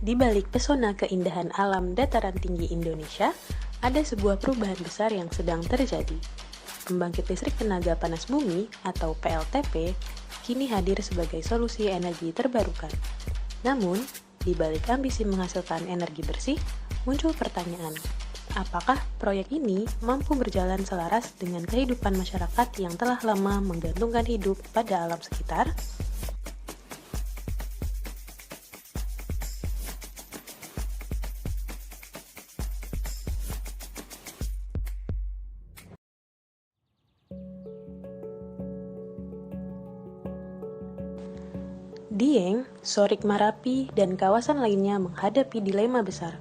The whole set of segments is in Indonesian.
Di balik pesona keindahan alam dataran tinggi Indonesia, ada sebuah perubahan besar yang sedang terjadi. Pembangkit listrik tenaga panas bumi atau PLTP kini hadir sebagai solusi energi terbarukan. Namun, di balik ambisi menghasilkan energi bersih, muncul pertanyaan, apakah proyek ini mampu berjalan selaras dengan kehidupan masyarakat yang telah lama menggantungkan hidup pada alam sekitar? Dieng, Sorik Marapi, dan kawasan lainnya menghadapi dilema besar.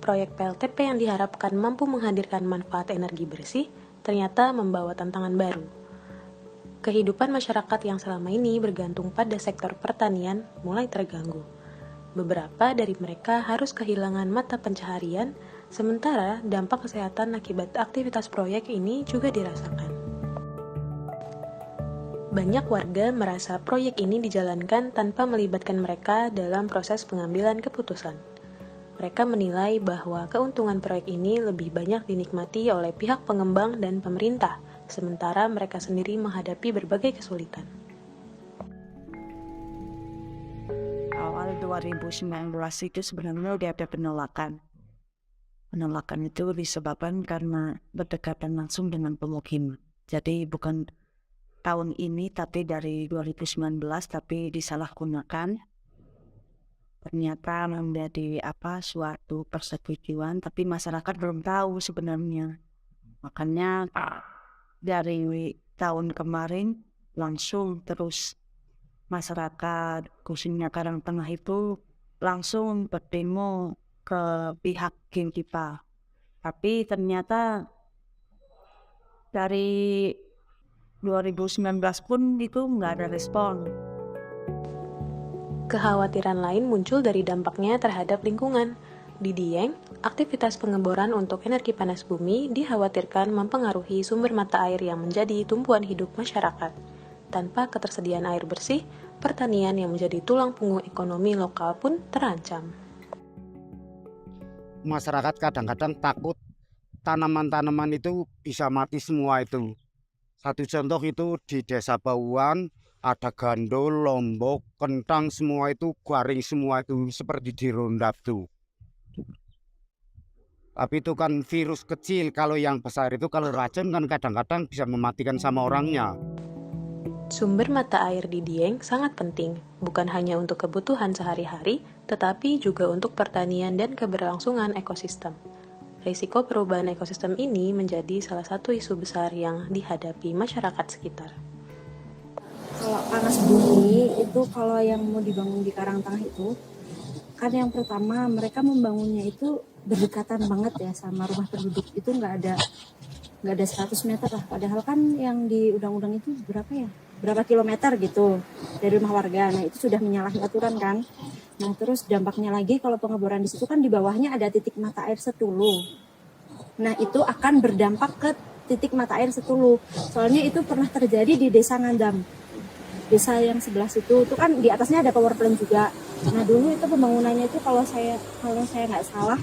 Proyek PLTP yang diharapkan mampu menghadirkan manfaat energi bersih ternyata membawa tantangan baru. Kehidupan masyarakat yang selama ini bergantung pada sektor pertanian mulai terganggu. Beberapa dari mereka harus kehilangan mata pencaharian, sementara dampak kesehatan akibat aktivitas proyek ini juga dirasakan. Banyak warga merasa proyek ini dijalankan tanpa melibatkan mereka dalam proses pengambilan keputusan. Mereka menilai bahwa keuntungan proyek ini lebih banyak dinikmati oleh pihak pengembang dan pemerintah, sementara mereka sendiri menghadapi berbagai kesulitan. Awal 2019 itu sebenarnya udah ada penolakan. Penolakan itu disebabkan karena berdekatan langsung dengan pemukiman. Jadi bukan tahun ini tapi dari 2019 tapi disalahgunakan. Ternyata menjadi suatu persetujuan tapi masyarakat belum tahu sebenarnya. Makanya dari tahun kemarin langsung terus masyarakat khususnya Karang Tengah itu langsung berdemo ke pihak Genkipa. Tapi ternyata dari 2019 pun itu nggak ada respon. Kekhawatiran lain muncul dari dampaknya terhadap lingkungan. Di Dieng, aktivitas pengeboran untuk energi panas bumi dikhawatirkan mempengaruhi sumber mata air yang menjadi tumpuan hidup masyarakat. Tanpa ketersediaan air bersih, pertanian yang menjadi tulang punggung ekonomi lokal pun terancam. Masyarakat kadang-kadang takut tanaman-tanaman itu bisa mati semua itu. Satu contoh itu di Desa Bauan, ada gandul, lombok, kentang, semua itu garing semua itu seperti dirondap tuh. Tapi itu kan virus kecil, kalau yang besar itu kalau racun kan kadang-kadang bisa mematikan sama orangnya. Sumber mata air di Dieng sangat penting, bukan hanya untuk kebutuhan sehari-hari, tetapi juga untuk pertanian dan keberlangsungan ekosistem. Risiko perubahan ekosistem ini menjadi salah satu isu besar yang dihadapi masyarakat sekitar. Kalau panas bumi itu kalau yang mau dibangun di Karang Tengah itu, kan yang pertama mereka membangunnya itu berdekatan banget ya sama rumah penduduk, itu nggak ada 100 meter lah. Padahal kan yang di undang-undang itu berapa kilometer gitu dari rumah warga. Nah itu sudah menyalahi aturan kan. Nah terus dampaknya lagi kalau pengeboran di situ kan di bawahnya ada titik mata air Setulu. Nah itu akan berdampak ke titik mata air Setulu. Soalnya itu pernah terjadi di Desa Ngandam. Desa yang sebelah situ itu kan di atasnya ada power plant juga. Nah dulu itu pembangunannya itu kalau saya nggak salah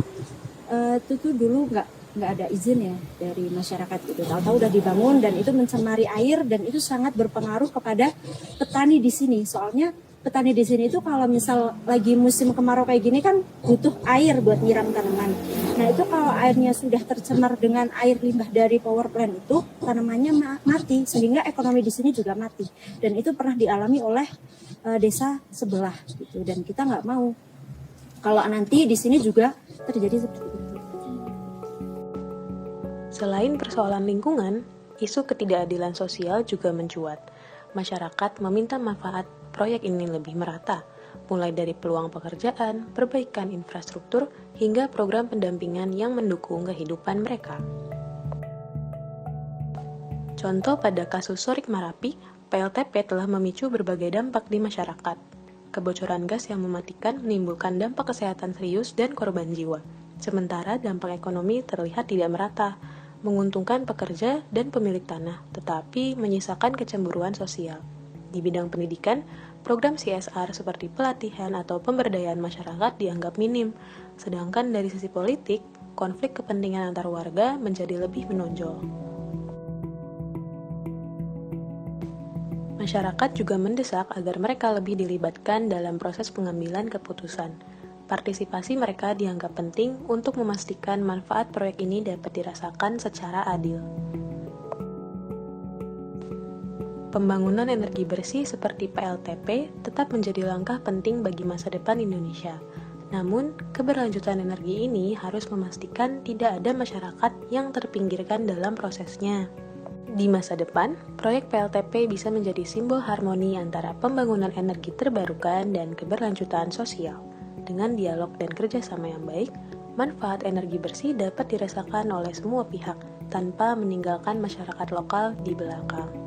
itu tuh dulu nggak ada izin ya dari masyarakat gitu. Tahu-tahu udah dibangun dan itu mencemari air dan itu sangat berpengaruh kepada petani di sini. Soalnya petani di sini itu kalau misal lagi musim kemarau kayak gini kan butuh air buat nyiram tanaman. Nah itu kalau airnya sudah tercemar dengan air limbah dari power plant itu tanamannya mati sehingga ekonomi di sini juga mati. Dan itu pernah dialami oleh desa sebelah gitu. Dan kita nggak mau kalau nanti di sini juga terjadi seperti itu. Selain persoalan lingkungan, isu ketidakadilan sosial juga mencuat. Masyarakat meminta manfaat proyek ini lebih merata, mulai dari peluang pekerjaan, perbaikan infrastruktur, hingga program pendampingan yang mendukung kehidupan mereka. Contoh pada kasus Sorik Marapi, PLTP telah memicu berbagai dampak di masyarakat. Kebocoran gas yang mematikan menimbulkan dampak kesehatan serius dan korban jiwa. Sementara dampak ekonomi terlihat tidak merata, menguntungkan pekerja dan pemilik tanah, tetapi menyisakan kecemburuan sosial. Di bidang pendidikan, program CSR seperti pelatihan atau pemberdayaan masyarakat dianggap minim, sedangkan dari sisi politik, konflik kepentingan antar warga menjadi lebih menonjol. Masyarakat juga mendesak agar mereka lebih dilibatkan dalam proses pengambilan keputusan. Partisipasi mereka dianggap penting untuk memastikan manfaat proyek ini dapat dirasakan secara adil. Pembangunan energi bersih seperti PLTP tetap menjadi langkah penting bagi masa depan Indonesia. Namun, keberlanjutan energi ini harus memastikan tidak ada masyarakat yang terpinggirkan dalam prosesnya. Di masa depan, proyek PLTP bisa menjadi simbol harmoni antara pembangunan energi terbarukan dan keberlanjutan sosial. Dengan dialog dan kerjasama yang baik, manfaat energi bersih dapat dirasakan oleh semua pihak tanpa meninggalkan masyarakat lokal di belakang.